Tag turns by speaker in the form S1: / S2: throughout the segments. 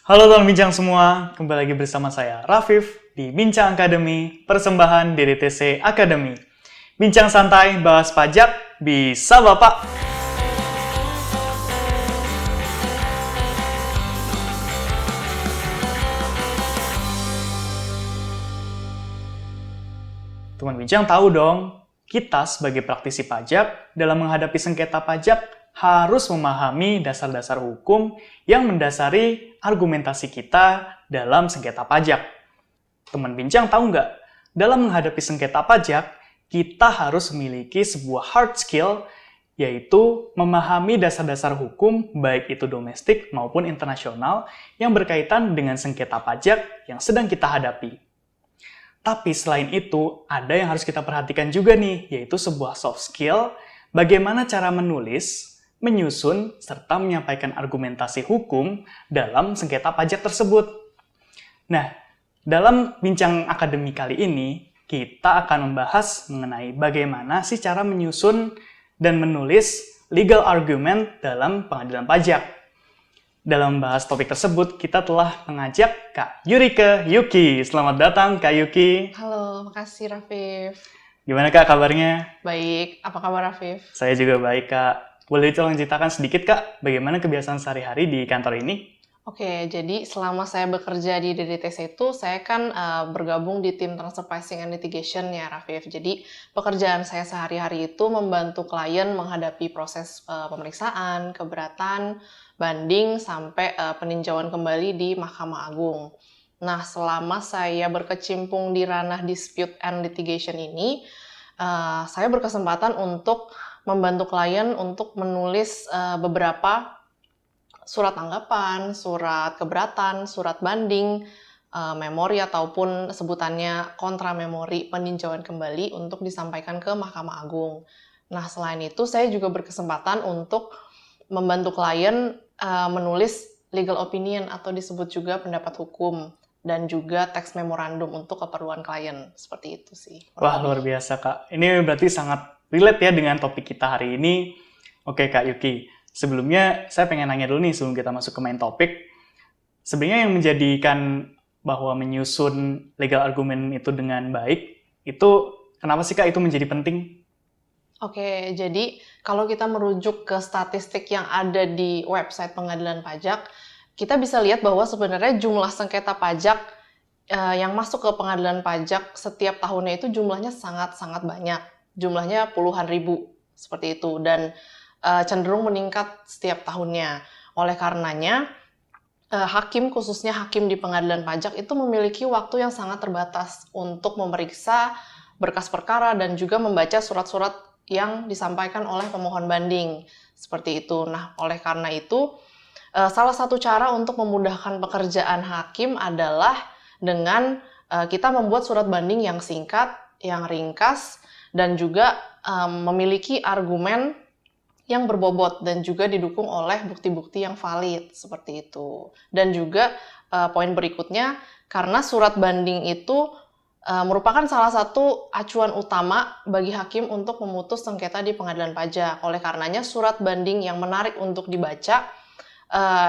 S1: Halo teman bincang semua, kembali lagi bersama saya Rafif di Bincang Academy, persembahan DDTC Academy. Bincang santai, bahas pajak, bisa Bapak. Teman bincang tahu dong, kita sebagai praktisi pajak dalam menghadapi sengketa pajak harus memahami dasar-dasar hukum yang mendasari argumentasi kita dalam sengketa pajak. Teman bincang tahu nggak? Dalam menghadapi sengketa pajak, kita harus memiliki sebuah hard skill, yaitu memahami dasar-dasar hukum baik itu domestik maupun internasional yang berkaitan dengan sengketa pajak yang sedang kita hadapi. Tapi selain itu, ada yang harus kita perhatikan juga nih, yaitu sebuah soft skill, bagaimana cara menulis, menyusun, serta menyampaikan argumentasi hukum dalam sengketa pajak tersebut. Nah, dalam bincang akademi kali ini, kita akan membahas mengenai bagaimana sih cara menyusun dan menulis legal argument dalam pengadilan pajak. Dalam membahas topik tersebut, kita telah mengajak Kak Yurike Yuki. Selamat datang, Kak Yuki.
S2: Halo, makasih Rafif.
S1: Gimana Kak kabarnya?
S2: Baik, apa kabar Rafif?
S1: Saya juga baik, Kak. Boleh tolong ceritakan sedikit, Kak, bagaimana kebiasaan sehari-hari di kantor ini?
S2: Oke, jadi selama saya bekerja di DDTC itu, saya kan bergabung di tim Transfer Pricing and Litigation ya, Rafif. Jadi, pekerjaan saya sehari-hari itu membantu klien menghadapi proses pemeriksaan, keberatan, banding, sampai peninjauan kembali di Mahkamah Agung. Nah, selama saya berkecimpung di ranah dispute and litigation ini, saya berkesempatan untuk membantu klien untuk menulis beberapa surat tanggapan, surat keberatan, surat banding, memori ataupun sebutannya kontra memori peninjauan kembali untuk disampaikan ke Mahkamah Agung. Nah, selain itu saya juga berkesempatan untuk membantu klien menulis legal opinion atau disebut juga pendapat hukum dan juga teks memorandum untuk keperluan klien. Seperti itu sih.
S1: Wah, luar biasa, Kak. Ini berarti sangat relate ya dengan topik kita hari ini. Oke, Kak Yuki. Sebelumnya, saya pengen nanya dulu nih sebelum kita masuk ke main topik. Sebenarnya yang menjadikan bahwa menyusun legal argument itu dengan baik, itu kenapa sih Kak itu menjadi penting?
S2: Oke, jadi kalau kita merujuk ke statistik yang ada di website pengadilan pajak, kita bisa lihat bahwa sebenarnya jumlah sengketa pajak yang masuk ke pengadilan pajak setiap tahunnya itu jumlahnya sangat-sangat banyak. Jumlahnya puluhan ribu, seperti itu. Dan cenderung meningkat setiap tahunnya. Oleh karenanya, hakim, khususnya hakim di pengadilan pajak, itu memiliki waktu yang sangat terbatas untuk memeriksa berkas perkara dan juga membaca surat-surat yang disampaikan oleh pemohon banding. Seperti itu. Nah, oleh karena itu, salah satu cara untuk memudahkan pekerjaan hakim adalah dengan kita membuat surat banding yang singkat, yang ringkas, dan juga memiliki argumen yang berbobot dan juga didukung oleh bukti-bukti yang valid, seperti itu. Dan juga poin berikutnya, karena surat banding itu merupakan salah satu acuan utama bagi hakim untuk memutus sengketa di pengadilan pajak. Oleh karenanya, surat banding yang menarik untuk dibaca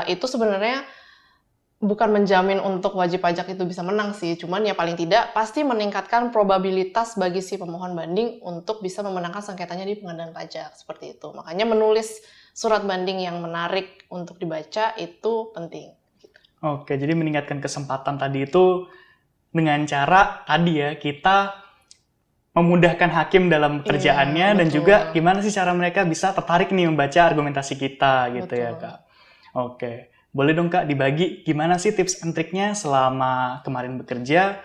S2: itu sebenarnya bukan menjamin untuk wajib pajak itu bisa menang sih, cuman ya paling tidak pasti meningkatkan probabilitas bagi si pemohon banding untuk bisa memenangkan sengketanya di pengadilan pajak, seperti itu. Makanya menulis surat banding yang menarik untuk dibaca itu penting.
S1: Oke, jadi meningkatkan kesempatan tadi itu dengan cara tadi ya, kita memudahkan hakim dalam pekerjaannya dan juga gimana sih cara mereka bisa tertarik nih membaca argumentasi kita gitu. Betul. Ya Kak. Oke, boleh dong Kak dibagi gimana sih tips and triknya selama kemarin bekerja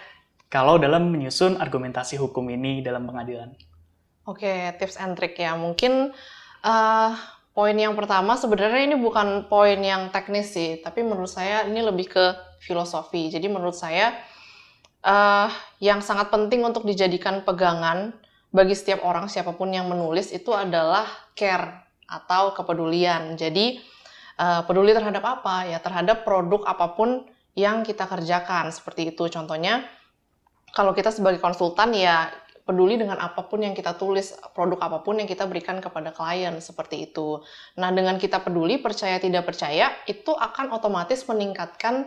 S1: kalau dalam menyusun argumentasi hukum ini dalam pengadilan?
S2: Oke, tips and trik ya. Mungkin poin yang pertama sebenarnya ini bukan poin yang teknis sih, tapi menurut saya ini lebih ke filosofi. Jadi menurut saya yang sangat penting untuk dijadikan pegangan bagi setiap orang, siapapun yang menulis, itu adalah care atau kepedulian. Jadi peduli terhadap apa? Ya, terhadap produk apapun yang kita kerjakan. Seperti itu. Contohnya, kalau kita sebagai konsultan ya peduli dengan apapun yang kita tulis, produk apapun yang kita berikan kepada klien, seperti itu. Nah, dengan kita peduli, percaya tidak percaya, itu akan otomatis meningkatkan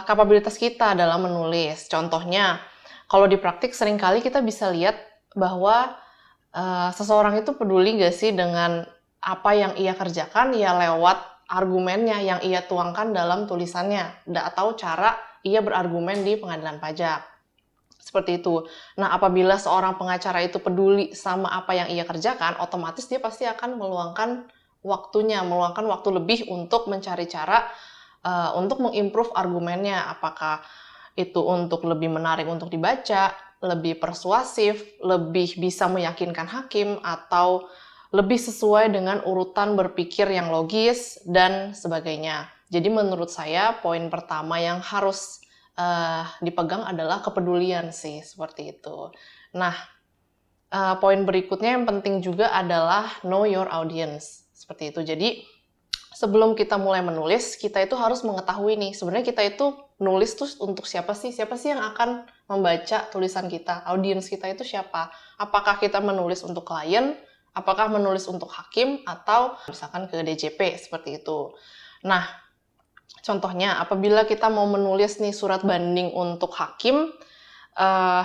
S2: kapabilitas kita dalam menulis. Contohnya, kalau di praktik seringkali kita bisa lihat bahwa seseorang itu peduli nggak sih dengan apa yang ia kerjakan ya lewat argumennya yang ia tuangkan dalam tulisannya atau cara ia berargumen di pengadilan pajak. Seperti itu. Nah, apabila seorang pengacara itu peduli sama apa yang ia kerjakan, otomatis dia pasti akan meluangkan waktu lebih untuk mencari cara untuk mengimprove argumennya. Apakah itu untuk lebih menarik untuk dibaca, lebih persuasif, lebih bisa meyakinkan hakim, atau lebih sesuai dengan urutan berpikir yang logis, dan sebagainya. Jadi menurut saya, poin pertama yang harus dipegang adalah kepedulian sih, seperti itu. Nah, poin berikutnya yang penting juga adalah know your audience, seperti itu. Jadi, sebelum kita mulai menulis, kita itu harus mengetahui nih, sebenarnya kita itu nulis tuh untuk siapa sih? Siapa sih yang akan membaca tulisan kita? Audiens kita itu siapa? Apakah kita menulis untuk klien? Apakah menulis untuk hakim? Atau misalkan ke DJP, seperti itu. Nah, contohnya, apabila kita mau menulis nih surat banding untuk hakim,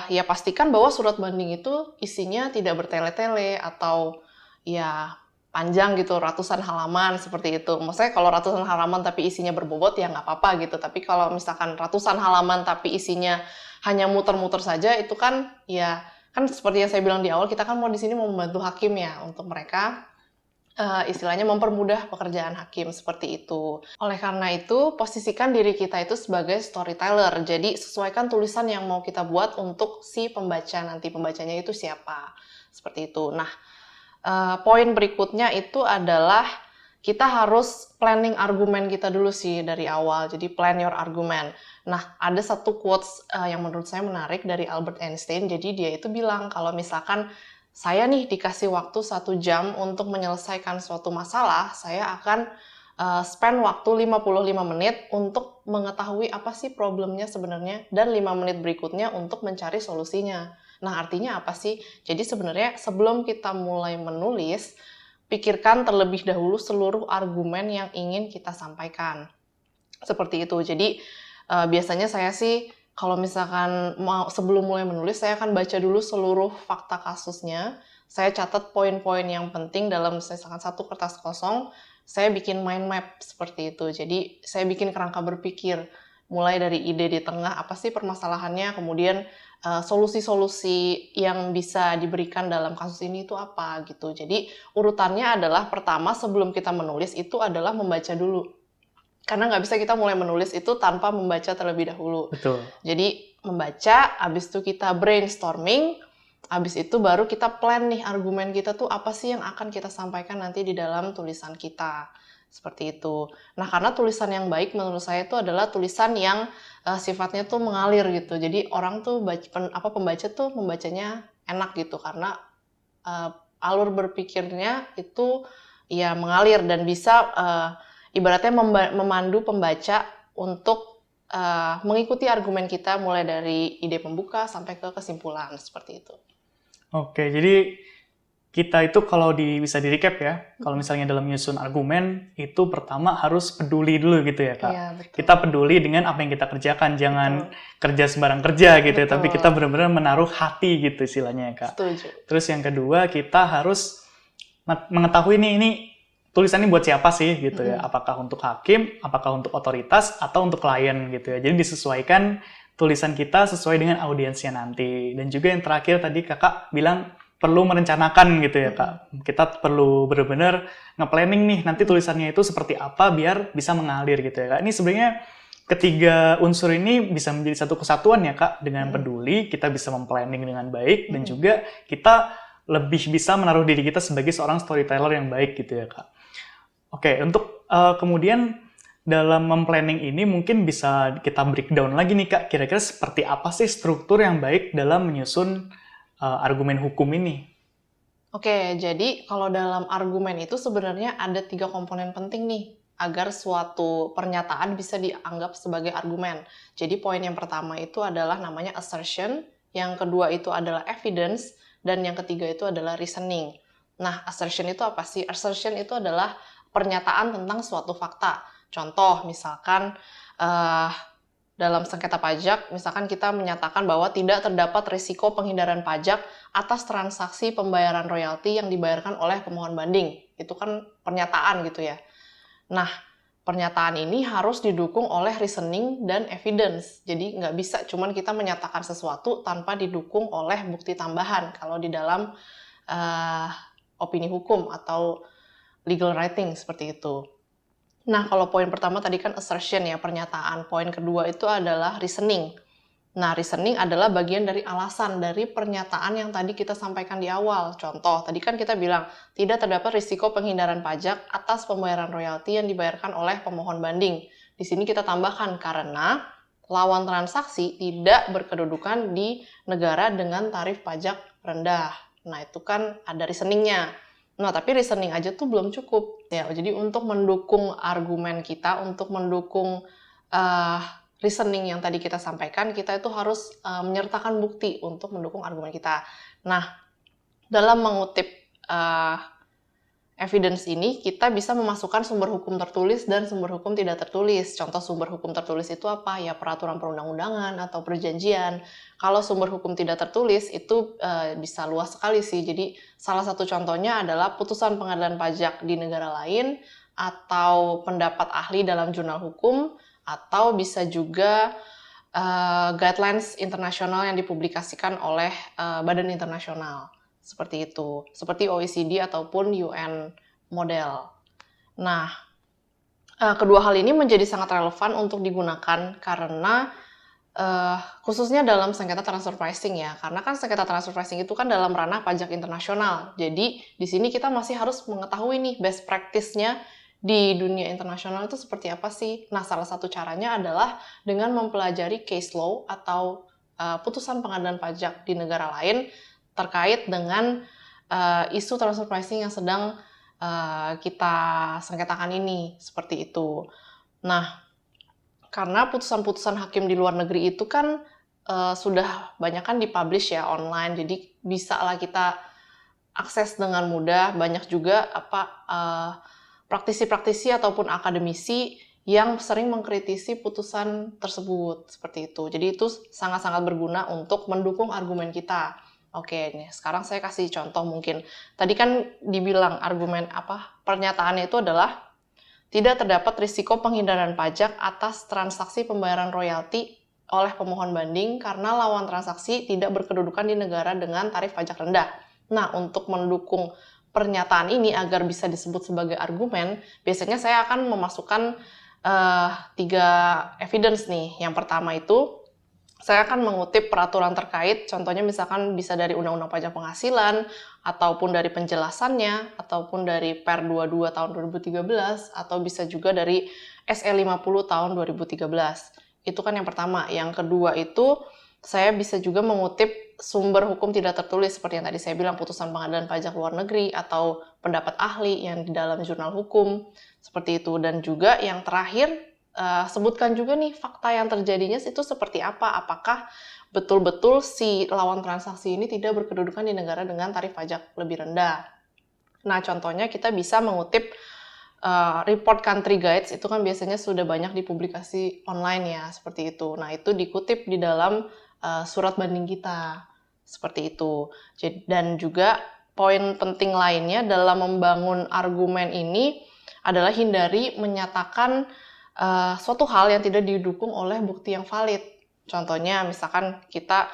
S2: ya pastikan bahwa surat banding itu isinya tidak bertele-tele atau ya panjang gitu, ratusan halaman seperti itu. Maksudnya kalau ratusan halaman tapi isinya berbobot ya nggak apa-apa gitu. Tapi kalau misalkan ratusan halaman tapi isinya hanya muter-muter saja, itu kan ya kan seperti yang saya bilang di awal, kita kan mau di sini mau membantu hakim ya, untuk mereka istilahnya mempermudah pekerjaan hakim, seperti itu. Oleh karena itu, posisikan diri kita itu sebagai storyteller. Jadi sesuaikan tulisan yang mau kita buat untuk si pembaca, nanti pembacanya itu siapa. Seperti itu. Nah, poin berikutnya itu adalah kita harus planning argumen kita dulu sih dari awal. Jadi plan your argument. Nah, ada satu quotes yang menurut saya menarik dari Albert Einstein. Jadi dia itu bilang kalau misalkan saya nih dikasih waktu 1 jam untuk menyelesaikan suatu masalah, saya akan spend waktu 55 menit untuk mengetahui apa sih problemnya sebenarnya, dan 5 menit berikutnya untuk mencari solusinya. Nah, artinya apa sih? Jadi sebenarnya sebelum kita mulai menulis, pikirkan terlebih dahulu seluruh argumen yang ingin kita sampaikan. Seperti itu. Jadi biasanya saya sih kalau misalkan sebelum mulai menulis, saya akan baca dulu seluruh fakta kasusnya. Saya catat poin-poin yang penting dalam misalkan 1 kertas kosong. Saya bikin mind map seperti itu. Jadi saya bikin kerangka berpikir. Mulai dari ide di tengah, apa sih permasalahannya, kemudian solusi-solusi yang bisa diberikan dalam kasus ini itu apa gitu. Jadi urutannya adalah pertama sebelum kita menulis itu adalah membaca dulu. Karena nggak bisa kita mulai menulis itu tanpa membaca terlebih dahulu.
S1: Betul.
S2: Jadi membaca, habis itu kita brainstorming, habis itu baru kita plan nih argumen kita tuh apa sih yang akan kita sampaikan nanti di dalam tulisan kita. Seperti itu. Nah, karena tulisan yang baik menurut saya itu adalah tulisan yang sifatnya tuh mengalir gitu. Jadi orang tuh pembaca tuh membacanya enak gitu karena alur berpikirnya itu ya mengalir dan bisa ibaratnya memandu pembaca untuk mengikuti argumen kita mulai dari ide pembuka sampai ke kesimpulan, seperti itu.
S1: Oke, jadi kita itu kalau bisa di-recap ya, kalau misalnya dalam menyusun argumen, itu pertama harus peduli dulu gitu ya, Kak.
S2: Iya, betul.
S1: Kita peduli dengan apa yang kita kerjakan, jangan kerja sembarang kerja gitu ya, tapi kita benar-benar menaruh hati gitu istilahnya ya, Kak.
S2: Setuju.
S1: Terus yang kedua, kita harus mengetahui ini tulisannya buat siapa sih gitu ya, apakah untuk hakim, apakah untuk otoritas, atau untuk klien gitu ya. Jadi disesuaikan tulisan kita sesuai dengan audiensnya nanti. Dan juga yang terakhir tadi Kakak bilang perlu merencanakan gitu ya, Kak. Kita perlu benar-benar nge-planning nih nanti tulisannya itu seperti apa biar bisa mengalir gitu ya, Kak. Ini sebenarnya ketiga unsur ini bisa menjadi satu kesatuan ya, Kak. Dengan peduli, kita bisa memplanning dengan baik, dan juga kita lebih bisa menaruh diri kita sebagai seorang storyteller yang baik gitu ya, Kak. Oke, untuk kemudian dalam memplanning ini mungkin bisa kita breakdown lagi nih, Kak. Kira-kira seperti apa sih struktur yang baik dalam menyusun argumen hukum ini?
S2: Oke, jadi kalau dalam argumen itu sebenarnya ada 3 komponen penting nih agar suatu pernyataan bisa dianggap sebagai argumen. Jadi poin yang pertama itu adalah namanya assertion, yang kedua itu adalah evidence, dan yang ketiga itu adalah reasoning. Nah, assertion itu apa sih? Assertion itu adalah pernyataan tentang suatu fakta. Contoh, misalkan dalam sengketa pajak, misalkan kita menyatakan bahwa tidak terdapat risiko penghindaran pajak atas transaksi pembayaran royalti yang dibayarkan oleh pemohon banding. Itu kan pernyataan gitu ya. Nah, pernyataan ini harus didukung oleh reasoning dan evidence. Jadi nggak bisa cuman kita menyatakan sesuatu tanpa didukung oleh bukti tambahan kalau di dalam opini hukum atau legal writing seperti itu. Nah, kalau poin pertama tadi kan assertion ya, pernyataan. Poin kedua itu adalah reasoning. Nah, reasoning adalah bagian dari alasan dari pernyataan yang tadi kita sampaikan di awal. Contoh, tadi kan kita bilang, tidak terdapat risiko penghindaran pajak atas pembayaran royalti yang dibayarkan oleh pemohon banding. Di sini kita tambahkan, karena lawan transaksi tidak berkedudukan di negara dengan tarif pajak rendah. Nah, itu kan ada reasoningnya. Nah, tapi reasoning aja tuh belum cukup. Ya, jadi untuk mendukung argumen kita, untuk mendukung reasoning yang tadi kita sampaikan, kita itu harus menyertakan bukti untuk mendukung argumen kita. Nah, dalam mengutip evidence ini, kita bisa memasukkan sumber hukum tertulis dan sumber hukum tidak tertulis. Contoh sumber hukum tertulis itu apa? Ya, peraturan perundang-undangan atau perjanjian. Kalau sumber hukum tidak tertulis, itu bisa luas sekali sih. Jadi, salah satu contohnya adalah putusan pengadilan pajak di negara lain, atau pendapat ahli dalam jurnal hukum, atau bisa juga guidelines internasional yang dipublikasikan oleh badan internasional. Seperti itu, seperti OECD ataupun UN model. Nah, kedua hal ini menjadi sangat relevan untuk digunakan karena khususnya dalam sengketa transfer pricing ya, karena kan sengketa transfer pricing itu kan dalam ranah pajak internasional. Jadi di sini kita masih harus mengetahui nih best practice-nya di dunia internasional itu seperti apa sih. Nah, salah satu caranya adalah dengan mempelajari case law atau putusan pengadilan pajak di negara lain terkait dengan isu transfer pricing yang sedang kita sengketakan ini, seperti itu. Nah, karena putusan-putusan hakim di luar negeri itu kan sudah banyak kan dipublish ya online, jadi bisa lah kita akses dengan mudah. Banyak juga praktisi-praktisi ataupun akademisi yang sering mengkritisi putusan tersebut, seperti itu. Jadi itu sangat-sangat berguna untuk mendukung argumen kita. Oke, nih sekarang saya kasih contoh mungkin. Tadi kan dibilang argumen pernyataannya itu adalah tidak terdapat risiko penghindaran pajak atas transaksi pembayaran royalti oleh pemohon banding karena lawan transaksi tidak berkedudukan di negara dengan tarif pajak rendah. Nah, untuk mendukung pernyataan ini agar bisa disebut sebagai argumen, biasanya saya akan memasukkan 3 evidence nih. Yang pertama itu saya akan mengutip peraturan terkait, contohnya misalkan bisa dari Undang-Undang Pajak Penghasilan, ataupun dari penjelasannya, ataupun dari Per 22 tahun 2013, atau bisa juga dari SE 50 tahun 2013. Itu kan yang pertama. Yang kedua itu, saya bisa juga mengutip sumber hukum tidak tertulis, seperti yang tadi saya bilang, putusan pengadilan pajak luar negeri, atau pendapat ahli yang di dalam jurnal hukum, seperti itu. Dan juga yang terakhir, sebutkan juga nih fakta yang terjadinya itu seperti apa. Apakah betul-betul si lawan transaksi ini tidak berkedudukan di negara dengan tarif pajak lebih rendah. Nah, contohnya kita bisa mengutip report country guides, itu kan biasanya sudah banyak dipublikasi online ya, seperti itu. Nah, itu dikutip di dalam surat banding kita, seperti itu. Dan juga poin penting lainnya dalam membangun argumen ini adalah hindari menyatakan suatu hal yang tidak didukung oleh bukti yang valid. Contohnya, misalkan kita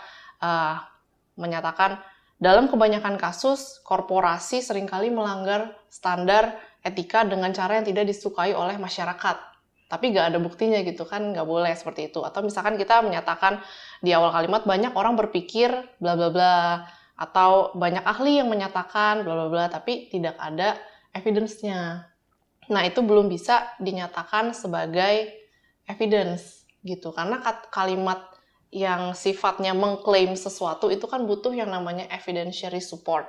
S2: menyatakan dalam kebanyakan kasus, korporasi seringkali melanggar standar etika dengan cara yang tidak disukai oleh masyarakat. Tapi nggak ada buktinya gitu kan, nggak boleh seperti itu. Atau misalkan kita menyatakan di awal kalimat banyak orang berpikir bla bla bla, atau banyak ahli yang menyatakan bla bla bla, tapi tidak ada evidence-nya. Nah, itu belum bisa dinyatakan sebagai evidence gitu. Karena kalimat yang sifatnya mengklaim sesuatu itu kan butuh yang namanya evidentiary support.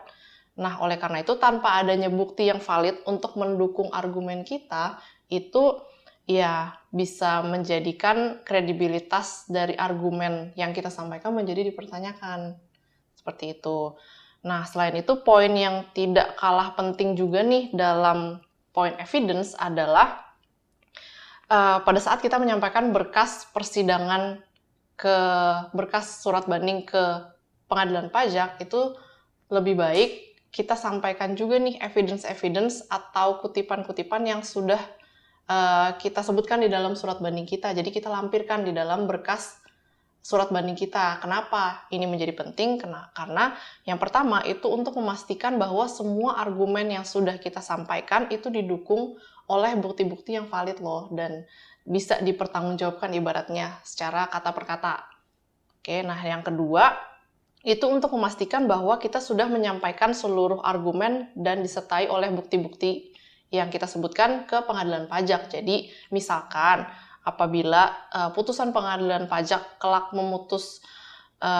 S2: Nah, oleh karena itu tanpa adanya bukti yang valid untuk mendukung argumen kita, itu ya bisa menjadikan kredibilitas dari argumen yang kita sampaikan menjadi dipertanyakan. Seperti itu. Nah, selain itu poin yang tidak kalah penting juga nih dalam poin evidence adalah pada saat kita menyampaikan berkas persidangan berkas surat banding ke pengadilan pajak, itu lebih baik kita sampaikan juga nih evidence-evidence atau kutipan-kutipan yang sudah kita sebutkan di dalam surat banding kita. Jadi kita lampirkan di dalam berkas surat banding kita. Kenapa ini menjadi penting? Karena yang pertama itu untuk memastikan bahwa semua argumen yang sudah kita sampaikan itu didukung oleh bukti-bukti yang valid loh, dan bisa dipertanggungjawabkan ibaratnya secara kata per kata. Oke, nah yang kedua itu untuk memastikan bahwa kita sudah menyampaikan seluruh argumen dan disertai oleh bukti-bukti yang kita sebutkan ke pengadilan pajak. Jadi misalkan apabila putusan pengadilan pajak kelak memutus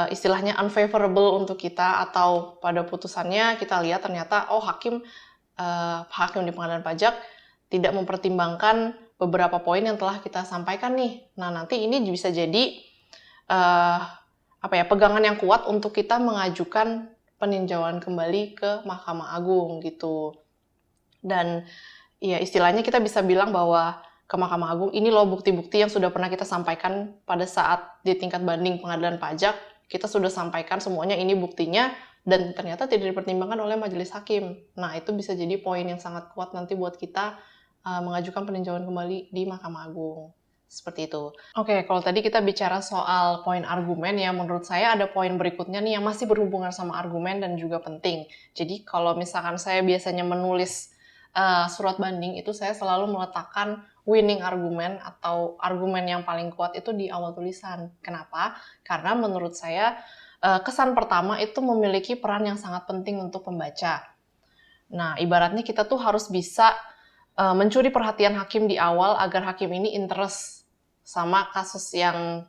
S2: istilahnya unfavorable untuk kita, atau pada putusannya kita lihat ternyata hakim di pengadilan pajak tidak mempertimbangkan beberapa poin yang telah kita sampaikan nih. Nah, nanti ini bisa jadi pegangan yang kuat untuk kita mengajukan peninjauan kembali ke Mahkamah Agung gitu. Dan ya istilahnya kita bisa bilang bahwa ke Mahkamah Agung, ini loh bukti-bukti yang sudah pernah kita sampaikan pada saat di tingkat banding pengadilan pajak, kita sudah sampaikan semuanya, ini buktinya, dan ternyata tidak dipertimbangkan oleh majelis hakim. Nah, itu bisa jadi poin yang sangat kuat nanti buat kita mengajukan peninjauan kembali di Mahkamah Agung. Seperti itu. Oke, kalau tadi kita bicara soal poin argumen ya, menurut saya ada poin berikutnya nih yang masih berhubungan sama argumen dan juga penting. Jadi kalau misalkan saya biasanya menulis surat banding, itu saya selalu meletakkan winning argumen atau argumen yang paling kuat itu di awal tulisan. Kenapa? Karena menurut saya kesan pertama itu memiliki peran yang sangat penting untuk pembaca. Nah, ibaratnya kita tuh harus bisa mencuri perhatian hakim di awal agar hakim ini interest sama kasus yang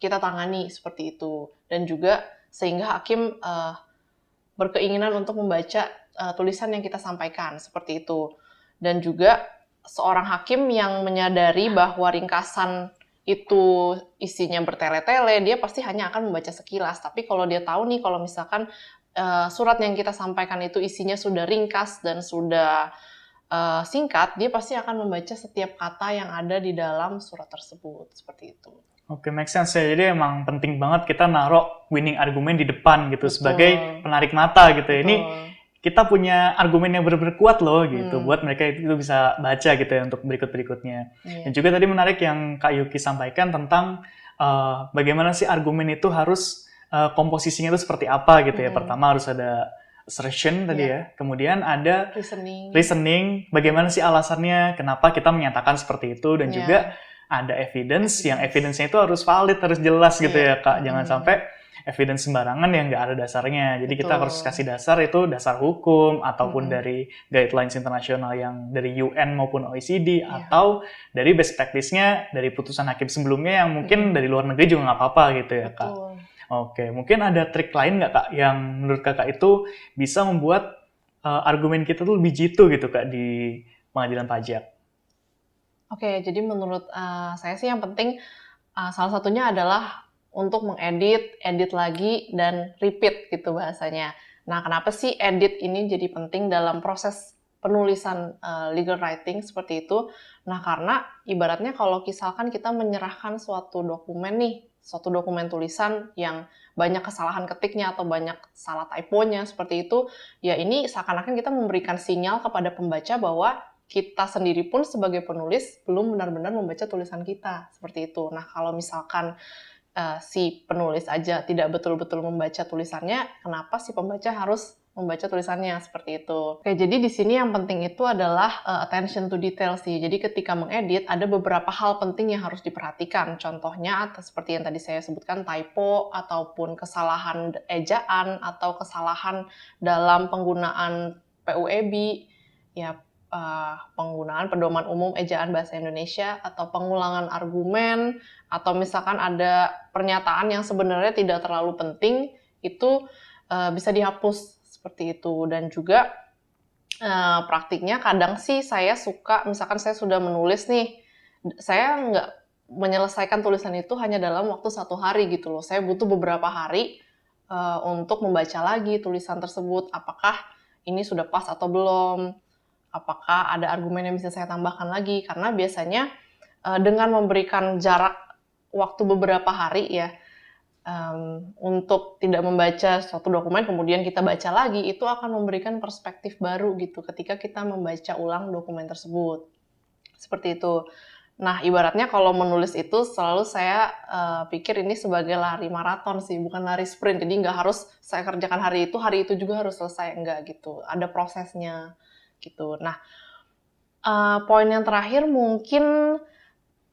S2: kita tangani seperti itu. Dan juga sehingga hakim berkeinginan untuk membaca tulisan yang kita sampaikan seperti itu. Dan juga seorang hakim yang menyadari bahwa ringkasan itu isinya bertele-tele, dia pasti hanya akan membaca sekilas. Tapi kalau dia tahu nih, kalau misalkan surat yang kita sampaikan itu isinya sudah ringkas dan sudah singkat, dia pasti akan membaca setiap kata yang ada di dalam surat tersebut. Seperti itu.
S1: Oke, make sense ya. Jadi emang penting banget kita naruh winning argumen di depan gitu. Betul. Sebagai penarik mata gitu. Betul. Ini kita punya argumen yang benar-benar kuat loh gitu, buat mereka itu bisa baca gitu ya untuk berikut-berikutnya. Dan juga tadi menarik yang Kak Yuki sampaikan tentang bagaimana sih argumen itu harus komposisinya itu seperti apa gitu ya. Pertama harus ada assertion tadi ya, kemudian ada reasoning, bagaimana sih alasannya, kenapa kita menyatakan seperti itu, dan juga ada evidence, yang evidence-nya itu harus valid, harus jelas gitu ya Kak, jangan sampai evidence sembarangan yang nggak ada dasarnya. Jadi kita harus kasih dasar, itu dasar hukum, ataupun dari guidelines internasional yang dari UN maupun OECD, atau dari best practice-nya dari putusan hakim sebelumnya yang mungkin dari luar negeri juga nggak apa-apa gitu ya Kak. Oke, mungkin ada trik lain nggak Kak yang menurut Kakak itu bisa membuat argumen kita tuh lebih jitu gitu Kak di pengadilan pajak?
S2: Oke, jadi menurut saya sih yang penting salah satunya adalah untuk mengedit, edit lagi, dan repeat gitu bahasanya. Nah, kenapa sih edit ini jadi penting dalam proses penulisan legal writing seperti itu? Nah, karena ibaratnya kalau misalkan kita menyerahkan suatu dokumen nih, suatu dokumen tulisan yang banyak kesalahan ketiknya atau banyak salah typonya seperti itu, ya ini seakan-akan kita memberikan sinyal kepada pembaca bahwa kita sendiri pun sebagai penulis belum benar-benar membaca tulisan kita, seperti itu. Nah, kalau misalkan si penulis aja tidak betul-betul membaca tulisannya, kenapa si pembaca harus membaca tulisannya seperti itu? Oke, jadi di sini yang penting itu adalah attention to detail sih. Jadi ketika mengedit ada beberapa hal penting yang harus diperhatikan. Contohnya seperti yang tadi saya sebutkan, typo ataupun kesalahan ejaan atau kesalahan dalam penggunaan PUEB, ya penggunaan pedoman umum ejaan bahasa Indonesia, atau pengulangan argumen, atau misalkan ada pernyataan yang sebenarnya tidak terlalu penting, itu bisa dihapus seperti itu. Dan juga praktiknya kadang sih saya suka, misalkan saya sudah menulis nih saya nggak menyelesaikan tulisan itu hanya dalam waktu 1 hari gitu loh. Saya butuh beberapa hari untuk membaca lagi tulisan tersebut. Apakah ini sudah pas atau belum? Apakah ada argumen yang bisa saya tambahkan lagi? Karena biasanya dengan memberikan jarak waktu beberapa hari ya, untuk tidak membaca suatu dokumen kemudian kita baca lagi, itu akan memberikan perspektif baru gitu ketika kita membaca ulang dokumen tersebut. Seperti itu. Nah, ibaratnya kalau menulis itu selalu saya pikir ini sebagai lari maraton sih, bukan lari sprint. Jadi nggak harus saya kerjakan hari itu juga harus selesai, enggak gitu. Ada prosesnya gitu. Nah, poin yang terakhir mungkin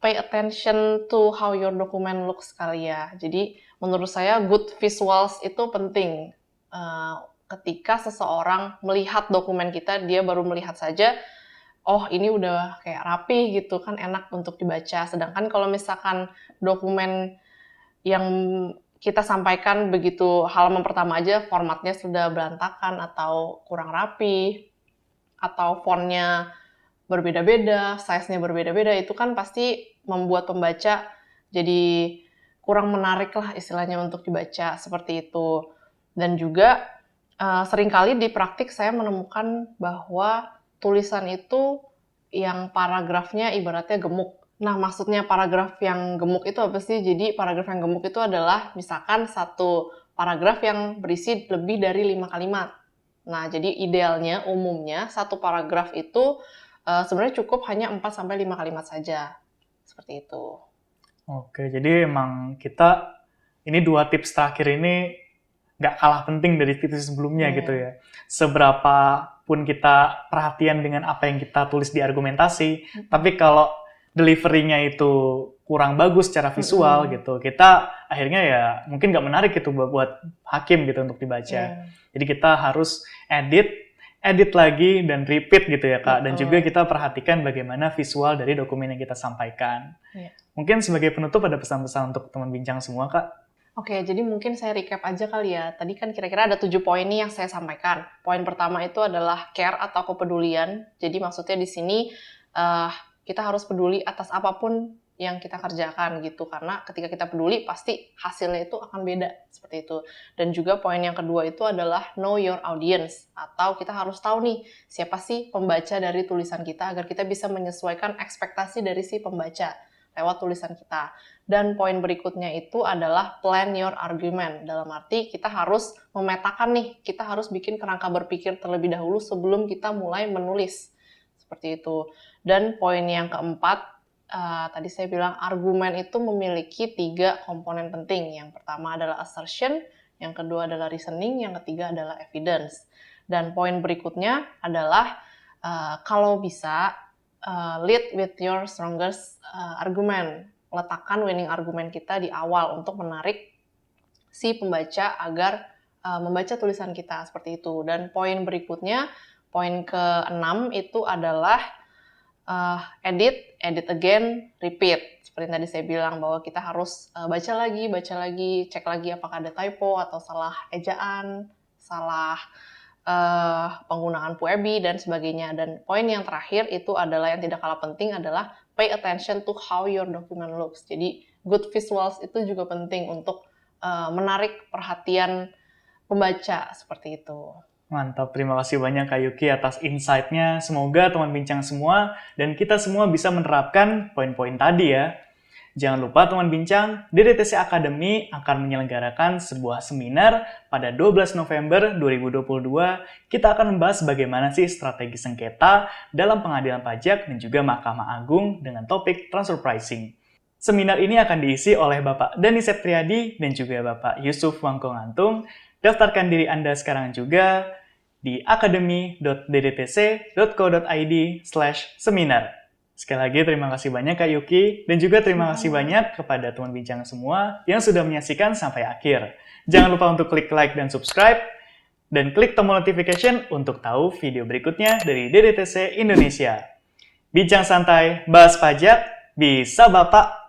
S2: pay attention to how your document looks kali ya. Jadi menurut saya good visuals itu penting. Ketika seseorang melihat dokumen kita, dia baru melihat saja, oh ini udah kayak rapi gitu kan, enak untuk dibaca. Sedangkan kalau misalkan dokumen yang kita sampaikan begitu halaman pertama aja formatnya sudah berantakan atau kurang rapi, atau fontnya berbeda-beda, size-nya berbeda-beda, itu kan pasti membuat pembaca jadi kurang menarik lah istilahnya untuk dibaca, seperti itu. Dan juga seringkali di praktik saya menemukan bahwa tulisan itu yang paragrafnya ibaratnya gemuk. Nah, maksudnya paragraf yang gemuk itu apa sih? Jadi paragraf yang gemuk itu adalah misalkan satu paragraf yang berisi lebih dari 5 kalimat. Nah, jadi idealnya, umumnya satu paragraf itu sebenarnya cukup hanya 4-5 kalimat saja. Seperti itu.
S1: Oke, jadi emang kita, ini 2 tips terakhir ini nggak kalah penting dari tips sebelumnya gitu ya. Seberapa pun kita perhatian dengan apa yang kita tulis di argumentasi, tapi kalau delivery-nya itu kurang bagus secara visual gitu, kita akhirnya ya mungkin nggak menarik gitu buat hakim gitu untuk dibaca. Jadi kita harus edit lagi dan repeat gitu ya Kak. Dan juga kita perhatikan bagaimana visual dari dokumen yang kita sampaikan. Mungkin sebagai penutup ada pesan-pesan untuk teman bincang semua Kak?
S2: Oke, jadi mungkin saya recap aja kali ya. Tadi kan kira-kira ada 7 poin nih yang saya sampaikan. Poin pertama itu adalah care atau kepedulian. Jadi maksudnya di sini kita harus peduli atas apapun yang kita kerjakan gitu, karena ketika kita peduli pasti hasilnya itu akan beda, seperti itu. Dan juga poin yang kedua itu adalah know your audience, atau kita harus tahu nih siapa sih pembaca dari tulisan kita agar kita bisa menyesuaikan ekspektasi dari si pembaca lewat tulisan kita. Dan poin berikutnya itu adalah plan your argument, dalam arti kita harus memetakan nih, kita harus bikin kerangka berpikir terlebih dahulu sebelum kita mulai menulis, seperti itu. Dan poin yang keempat, tadi saya bilang argumen itu memiliki 3 komponen penting. Yang pertama adalah assertion, yang kedua adalah reasoning, yang ketiga adalah evidence. Dan poin berikutnya adalah kalau bisa lead with your strongest argument. Letakkan winning argument kita di awal untuk menarik si pembaca agar membaca tulisan kita, seperti itu. Dan poin berikutnya, poin ke-6 itu adalah edit again, repeat. Seperti yang tadi saya bilang bahwa kita harus baca lagi, cek lagi apakah ada typo atau salah ejaan, salah penggunaan puebi dan sebagainya. Dan poin yang terakhir itu adalah yang tidak kalah penting adalah pay attention to how your document looks. Jadi good visuals itu juga penting untuk menarik perhatian pembaca, seperti itu.
S1: Mantap, terima kasih banyak Kak Yuki atas insight-nya. Semoga teman bincang semua dan kita semua bisa menerapkan poin-poin tadi ya. Jangan lupa teman bincang, DDTC Academy akan menyelenggarakan sebuah seminar pada 12 November 2022. Kita akan membahas bagaimana sih strategi sengketa dalam pengadilan pajak dan juga Mahkamah Agung dengan topik transfer pricing. Seminar ini akan diisi oleh Bapak Dani Septriadi dan juga Bapak Yusuf Wangkongantung. Daftarkan diri Anda sekarang juga di academy.ddtc.co.id/seminar. Sekali lagi terima kasih banyak Kak Yuki dan juga terima kasih banyak kepada teman bincang semua yang sudah menyaksikan sampai akhir. Jangan lupa untuk klik like dan subscribe dan klik tombol notification untuk tahu video berikutnya dari DDTC Indonesia. Bincang santai, bahas pajak, bisa Bapak